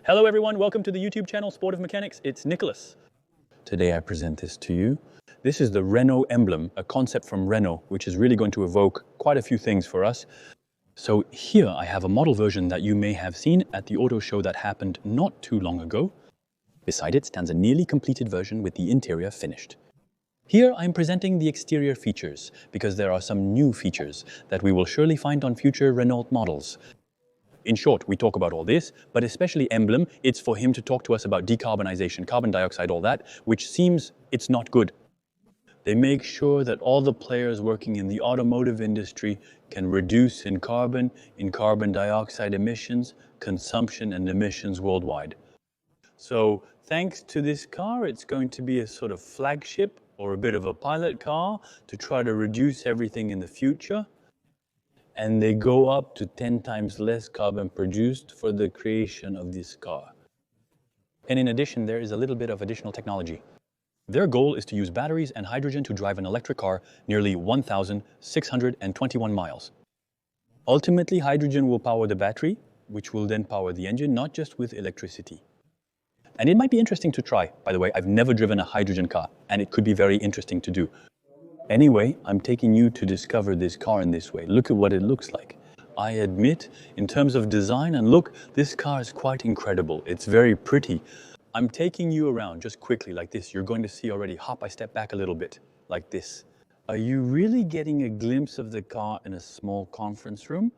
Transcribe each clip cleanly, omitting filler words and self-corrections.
Hello everyone, welcome to the YouTube channel Sportive Mechanics. It's Nicolas. Today I present this to you. This is the Renault Emblem, a concept from Renault, which is really going to evoke quite a few things for us. So here I have a model version that you may have seen at the auto show that happened not too long ago. Beside it stands a nearly completed version with the interior finished. Here I'm presenting the exterior features, because there are some new features that we will surely find on future Renault models. In short, we talk about all this, but especially Emblem, it's for him to talk to us about decarbonization, carbon dioxide, all that, which seems it's not good. They make sure that all the players working in the automotive industry can reduce in carbon dioxide emissions, consumption and emissions worldwide. So thanks to this car, it's going to be a sort of flagship or a bit of a pilot car to try to reduce everything in the future. And they go up to 10 times less carbon produced for the creation of this car. And in addition, there is a little bit of additional technology. Their goal is to use batteries and hydrogen to drive an electric car nearly 1,621 miles. Ultimately, hydrogen will power the battery, which will then power the engine, not just with electricity. And it might be interesting to try. By the way, I've never driven a hydrogen car, and it could be very interesting to do. Anyway, I'm taking you to discover this car in this way. Look at what it looks like. I admit, in terms of design and look, this car is quite incredible. It's very pretty. I'm taking you around just quickly like this. You're going to see already. Hop, I step back a little bit like this. Are you really getting a glimpse of the car in a small conference room?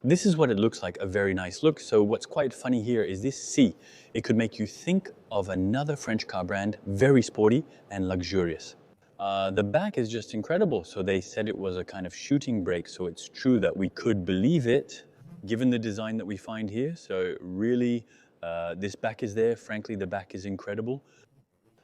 This is what it looks like, a very nice look. So what's quite funny here is this C. It could make you think of another French car brand, very sporty and luxurious. The back is just incredible. So they said it was a kind of shooting brake. So it's true that we could believe it, given the design that we find here. So really, this back is there. Frankly, the back is incredible.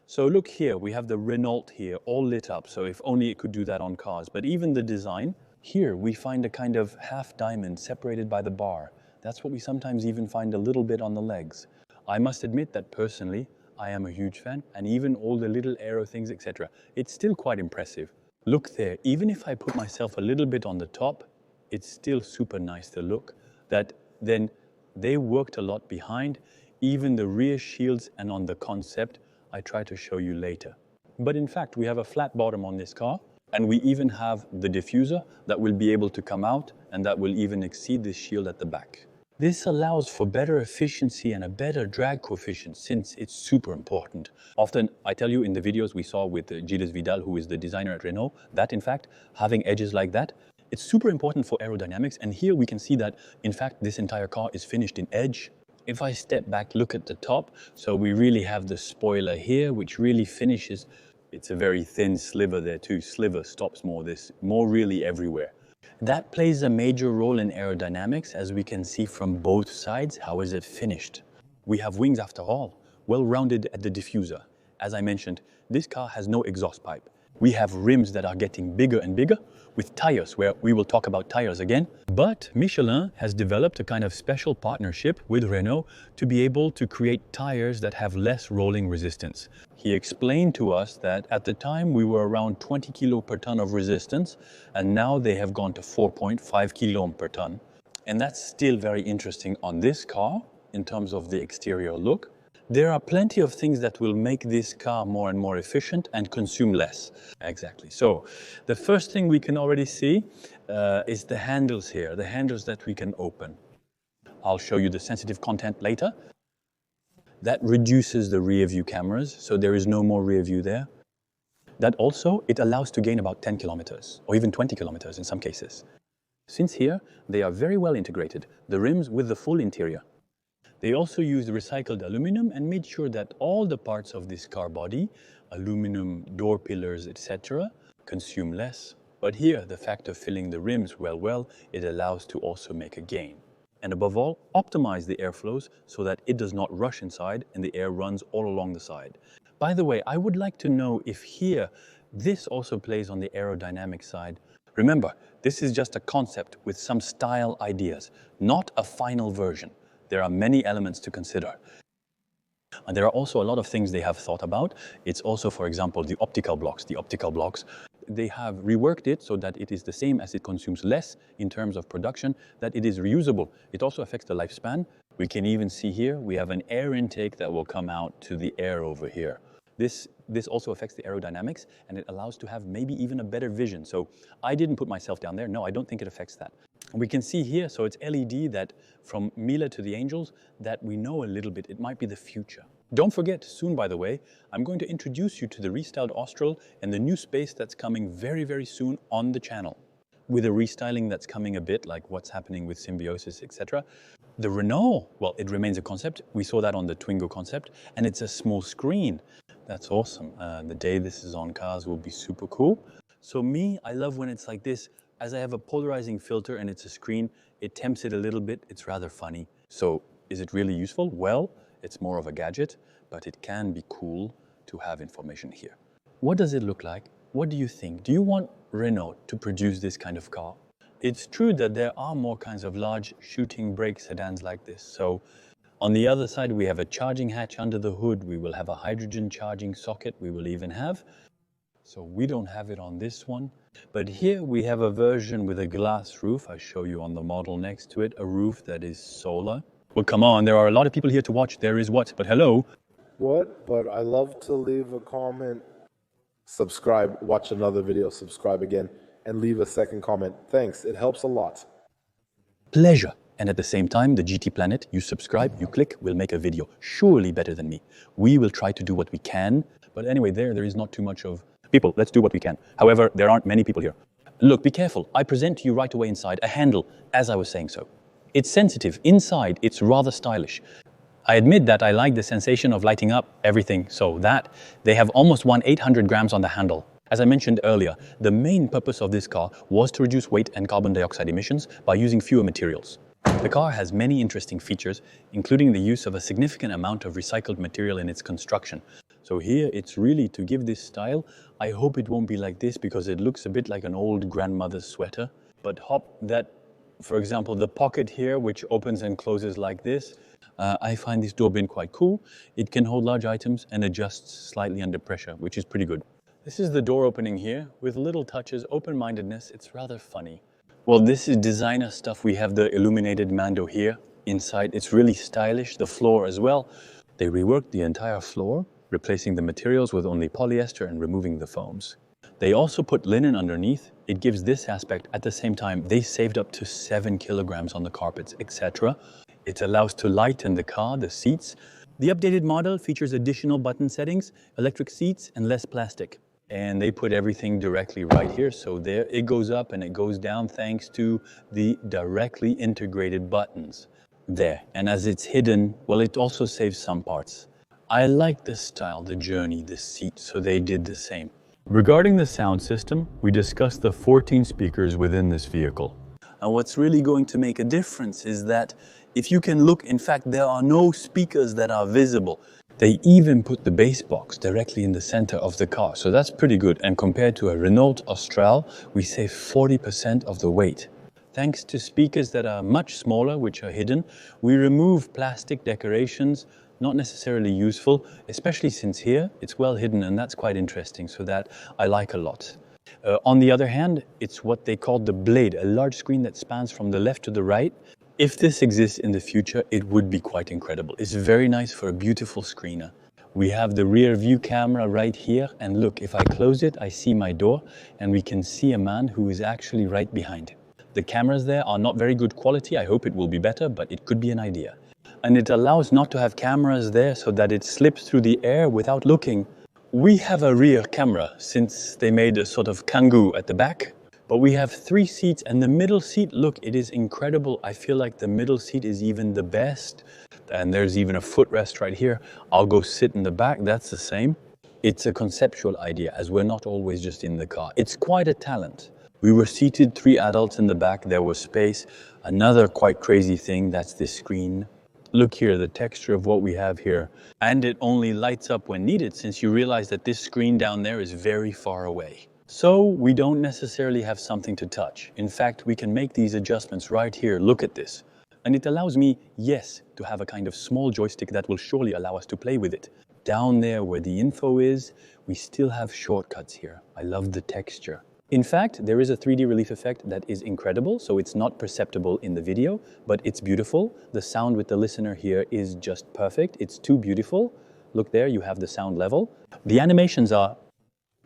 So look here, we have the Renault here, all lit up. So if only it could do that on cars. But even the design, here we find a kind of half diamond separated by the bar. That's what we sometimes even find a little bit on the legs. I must admit that personally, I am a huge fan, and even all the little aero things, etc. It's still quite impressive. Look there, even if I put myself a little bit on the top, it's still super nice to look. That then they worked a lot behind, even the rear shields and on the concept, I try to show you later. But in fact, we have a flat bottom on this car, and we even have the diffuser that will be able to come out, and that will even exceed the shield at the back. This allows for better efficiency and a better drag coefficient, since it's super important. Often, I tell you in the videos we saw with Gilles Vidal, who is the designer at Renault, that in fact, having edges like that, it's super important for aerodynamics. And here we can see that, in fact, this entire car is finished in edge. If I step back, look at the top, so we really have the spoiler here, which really finishes. It's a very thin sliver there too. Sliver stops more really everywhere. That plays a major role in aerodynamics, as we can see from both sides. How is it finished? We have wings after all, well rounded at the diffuser. As I mentioned, this car has no exhaust pipe. We have rims that are getting bigger and bigger, with tires, where we will talk about tires again. But Michelin has developed a kind of special partnership with Renault to be able to create tires that have less rolling resistance. He explained to us that at the time we were around 20 kilo per ton of resistance, and now they have gone to 4.5 kilo per ton. And that's still very interesting on this car in terms of the exterior look. There are plenty of things that will make this car more and more efficient and consume less. Exactly. So the first thing we can already see is the handles here, the handles that we can open. I'll show you the sensitive content later. That reduces the rear view cameras, so there is no more rear view there. That also, it allows to gain about 10 kilometers, or even 20 kilometers in some cases. Since here, they are very well integrated, the rims with the full interior. They also used recycled aluminum and made sure that all the parts of this car body, aluminum door pillars, etc., consume less. But here, the fact of filling the rims well, it allows to also make a gain. And above all, optimize the airflows so that it does not rush inside and the air runs all along the side. By the way, I would like to know if here, this also plays on the aerodynamic side. Remember, this is just a concept with some style ideas, not a final version. There are many elements to consider. And there are also a lot of things they have thought about. It's also, for example, the optical blocks. The optical blocks, they have reworked it so that it is the same as it consumes less in terms of production, that it is reusable. It also affects the lifespan. We can even see here, we have an air intake that will come out to the air over here. This also affects the aerodynamics, and it allows to have maybe even a better vision. So I didn't put myself down there. No, I don't think it affects that. We can see here, so it's LED that from Mila to the Angels, that we know a little bit. It might be the future. Don't forget, soon, by the way, I'm going to introduce you to the restyled Austral and the new space that's coming very, very soon on the channel. With a restyling that's coming a bit, like what's happening with Symbiosis, etc. The Renault, well, it remains a concept. We saw that on the Twingo concept, and it's a small screen. That's awesome. The day this is on cars will be super cool. So me, I love when it's like this. As I have a polarizing filter and it's a screen, it tempts it a little bit. It's rather funny. So is it really useful? Well, it's more of a gadget, but it can be cool to have information here. What does it look like? What do you think? Do you want Renault to produce this kind of car? It's true that there are more kinds of large shooting brake sedans like this. So on the other side, we have a charging hatch under the hood. We will have a hydrogen charging socket. We will even have. So we don't have it on this one. But here we have a version with a glass roof. I show you on the model next to it, a roof that is solar. Well, come on, there are a lot of people here to watch. There is what? But hello. What? But I love to leave a comment, subscribe, watch another video, subscribe again, and leave a second comment. Thanks, it helps a lot. Pleasure. And at the same time, the GT Planet, you subscribe, you click, we'll make a video. Surely better than me. We will try to do what we can. But anyway, there is not too much of people. Let's do what we can. However, there aren't many people here. Look, be careful. I present to you right away inside a handle, as I was saying so. It's sensitive. Inside, it's rather stylish. I admit that I like the sensation of lighting up everything, so that they have almost 800 grams on the handle. As I mentioned earlier, the main purpose of this car was to reduce weight and carbon dioxide emissions by using fewer materials. The car has many interesting features, including the use of a significant amount of recycled material in its construction. So here it's really to give this style. I hope it won't be like this because it looks a bit like an old grandmother's sweater. But hop that, for example, the pocket here, which opens and closes like this. I find this door bin quite cool. It can hold large items and adjusts slightly under pressure, which is pretty good. This is the door opening here with little touches, open-mindedness. It's rather funny. Well, this is designer stuff. We have the illuminated Mando here. Inside, it's really stylish. The floor as well. They reworked the entire floor, replacing the materials with only polyester and removing the foams. They also put linen underneath. It gives this aspect. At the same time, they saved up to 7 kilograms on the carpets, etc. It allows to lighten the car, the seats. The updated model features additional button settings, electric seats, and less plastic. And they put everything directly right here. So there it goes up and it goes down thanks to the directly integrated buttons there. And as it's hidden, well, it also saves some parts. I like the style, the journey, the seat, so they did the same. Regarding the sound system, we discussed the 14 speakers within this vehicle. And what's really going to make a difference is that if you can look, in fact, there are no speakers that are visible. They even put the bass box directly in the center of the car, so that's pretty good. And compared to a Renault Austral, we save 40% of the weight. Thanks to speakers that are much smaller, which are hidden, we remove plastic decorations, not necessarily useful, especially since here it's well hidden, and that's quite interesting, so that I like a lot. On the other hand, it's what they call the Blade, a large screen that spans from the left to the right. If this exists in the future, it would be quite incredible. It's very nice for a beautiful screener. We have the rear view camera right here, and look, if I close it, I see my door, and we can see a man who is actually right behind. The cameras there are not very good quality. I hope it will be better, but it could be an idea. And it allows not to have cameras there so that it slips through the air without looking. We have a rear camera since they made a sort of Kangoo at the back. But we have 3 seats, and the middle seat, look, it is incredible. I feel like the middle seat is even the best. And there's even a footrest right here. I'll go sit in the back, that's the same. It's a conceptual idea, as we're not always just in the car. It's quite a talent. We were seated 3 adults in the back, there was space. Another quite crazy thing, that's this screen. Look here, the texture of what we have here. And it only lights up when needed, since you realize that this screen down there is very far away. So we don't necessarily have something to touch. In fact, we can make these adjustments right here. Look at this. And it allows me, yes, to have a kind of small joystick that will surely allow us to play with it. Down there where the info is, we still have shortcuts here. I love the texture. In fact, there is a 3D relief effect that is incredible, so it's not perceptible in the video, but it's beautiful. The sound with the listener here is just perfect. It's too beautiful. Look there, you have the sound level. The animations are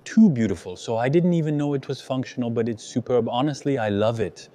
too beautiful, so I didn't even know it was functional, but it's superb. Honestly, I love it.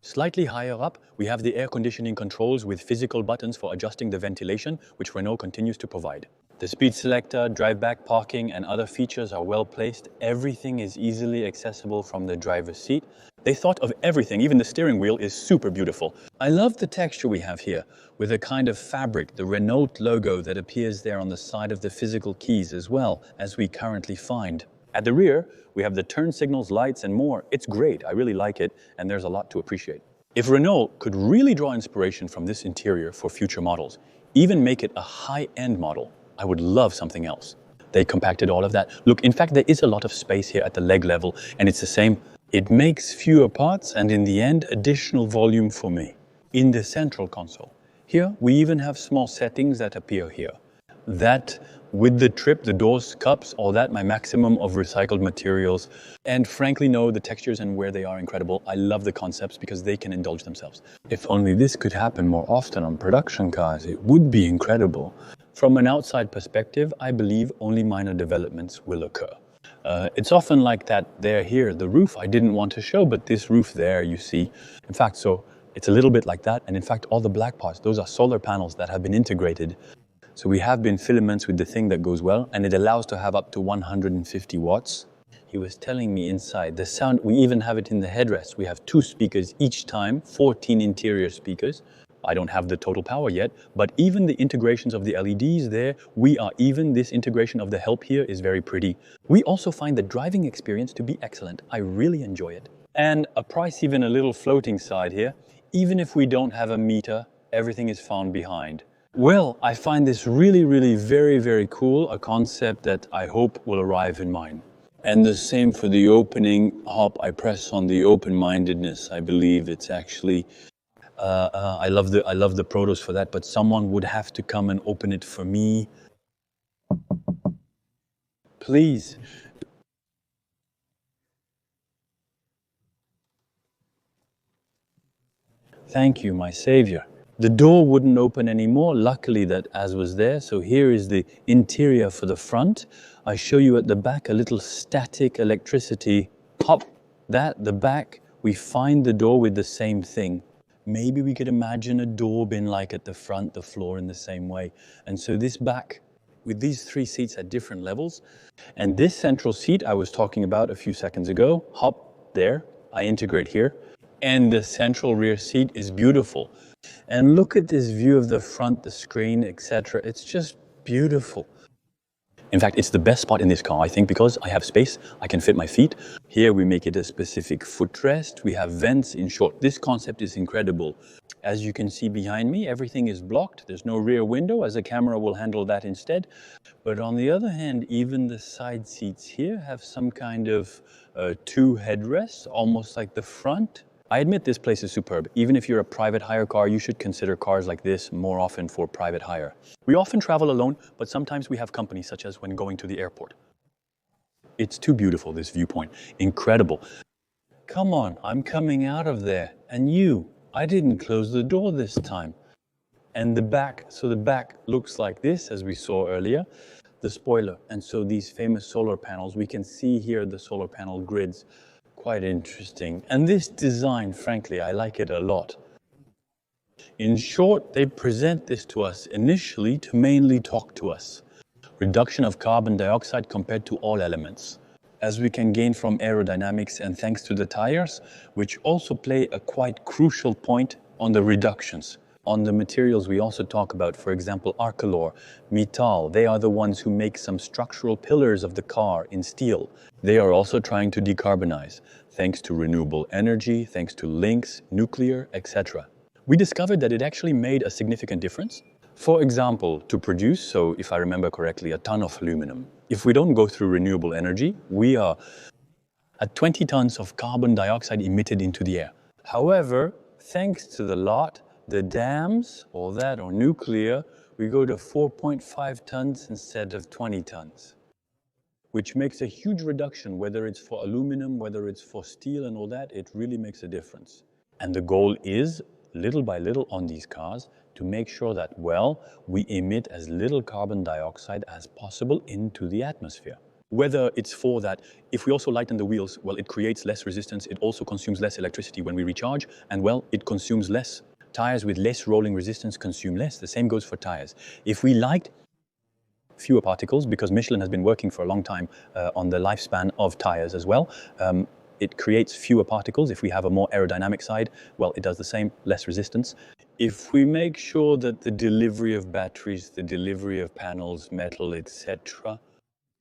Slightly higher up, we have the air conditioning controls with physical buttons for adjusting the ventilation, which Renault continues to provide. The speed selector, drive-back parking, and other features are well placed. Everything is easily accessible from the driver's seat. They thought of everything, even the steering wheel is super beautiful. I love the texture we have here, with a kind of fabric, the Renault logo that appears there on the side of the physical keys as well, as we currently find. At the rear, we have the turn signals, lights, and more. It's great, I really like it, and there's a lot to appreciate. If Renault could really draw inspiration from this interior for future models, even make it a high-end model, I would love something else. They compacted all of that. Look, in fact, there is a lot of space here at the leg level, and it's the same. It makes fewer parts, and in the end, additional volume for me. In the central console, here, we even have small settings that appear here. That, with the trip, the doors, cups, all that, my maximum of recycled materials. And frankly, no, the textures and where they are incredible. I love the concepts because they can indulge themselves. If only this could happen more often on production cars, it would be incredible. From an outside perspective, I believe only minor developments will occur. It's often like that there here, the roof I didn't want to show, but this roof there, you see. In fact, so it's a little bit like that. And in fact, all the black parts, those are solar panels that have been integrated. So we have been filaments with the thing that goes well, and it allows to have up to 150 watts. He was telling me inside, the sound, we even have it in the headrest. We have 2 speakers each time, 14 interior speakers. I don't have the total power yet, but even the integrations of the LEDs there, this integration of the help here is very pretty. We also find the driving experience to be excellent. I really enjoy it. And a price even a little floating side here. Even if we don't have a meter, everything is found behind. Well, I find this really, really very, very cool, a concept that I hope will arrive in mine. And the same for the opening hop. I press on the open-mindedness. I believe it's actually, I love the protos for that, but someone would have to come and open it for me. Please. Thank you, my savior. The door wouldn't open anymore, luckily that as was there. So here is the interior for the front. I show you at the back a little static electricity. Pop, that, the back, we find the door with the same thing. Maybe we could imagine a door being like at the front, the floor in the same way. And so this back, with these 3 seats at different levels, and this central seat I was talking about a few seconds ago, hop, there, I integrate here. And the central rear seat is beautiful. And look at this view of the front, the screen, etc. It's just beautiful. In fact, it's the best spot in this car, I think, because I have space, I can fit my feet. Here we make it a specific footrest, we have vents. In short, this concept is incredible. As you can see behind me, everything is blocked. There's no rear window, as a camera will handle that instead. But on the other hand, even the side seats here have some kind of 2 headrests, almost like the front. I admit this place is superb. Even if you're a private hire car, you should consider cars like this more often for private hire. We often travel alone, but sometimes we have company, such as when going to the airport. It's too beautiful, this viewpoint. Incredible. Come on, I'm coming out of there. And I didn't close the door this time. And the back, so the back looks like this, as we saw earlier, the spoiler. And so these famous solar panels, we can see here the solar panel grids. Quite interesting. And this design, frankly, I like it a lot. In short, they present this to us initially to mainly talk to us. Reduction of carbon dioxide compared to all elements, as we can gain from aerodynamics and thanks to the tires, which also play a quite crucial point on the reductions. On the materials we also talk about, for example, Arcelor, Mittal, they are the ones who make some structural pillars of the car in steel. They are also trying to decarbonize, thanks to renewable energy, thanks to links, nuclear, etc. We discovered that it actually made a significant difference. For example, to produce, so if I remember correctly, a ton of aluminum. If we don't go through renewable energy, we are at 20 tons of carbon dioxide emitted into the air. However, thanks to the dams, all that, or nuclear, we go to 4.5 tons instead of 20 tons. which makes a huge reduction, whether it's for aluminum, whether it's for steel and all that, it really makes a difference. And the goal is, little by little on these cars, to make sure that, well, we emit as little carbon dioxide as possible into the atmosphere. Whether it's for that, if we also lighten the wheels, well, it creates less resistance, it also consumes less electricity when we recharge, and well, it consumes less. Tires with less rolling resistance consume less. The same goes for tires. If we light fewer particles, because Michelin has been working for a long time on the lifespan of tires as well, it creates fewer particles. If we have a more aerodynamic side, well, it does the same, less resistance. If we make sure that the delivery of batteries, the delivery of panels, metal, etc.,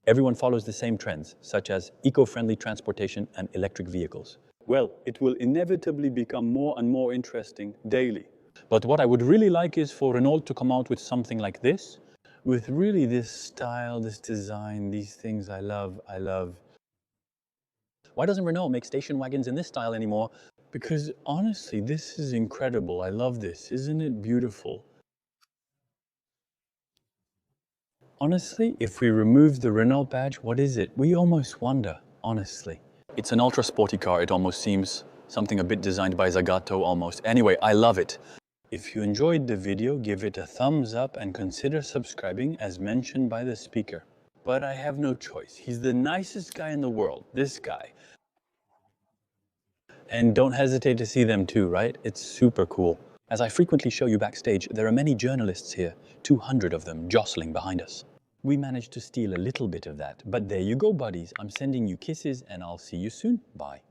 everyone follows the same trends, such as eco-friendly transportation and electric vehicles, well, it will inevitably become more and more interesting daily. But what I would really like is for Renault to come out with something like this, with really this style, this design, these things I love. Why doesn't Renault make station wagons in this style anymore? Because honestly, this is incredible. I love this. Isn't it beautiful? Honestly, if we remove the Renault badge, what is it? We almost wonder, honestly. It's an ultra sporty car, it almost seems. Something a bit designed by Zagato almost. Anyway, I love it. If you enjoyed the video, give it a thumbs up and consider subscribing as mentioned by the speaker. But I have no choice. He's the nicest guy in the world, this guy. And don't hesitate to see them too, right? It's super cool. As I frequently show you backstage, there are many journalists here, 200 of them jostling behind us. We managed to steal a little bit of that, but there you go, buddies. I'm sending you kisses and I'll see you soon. Bye.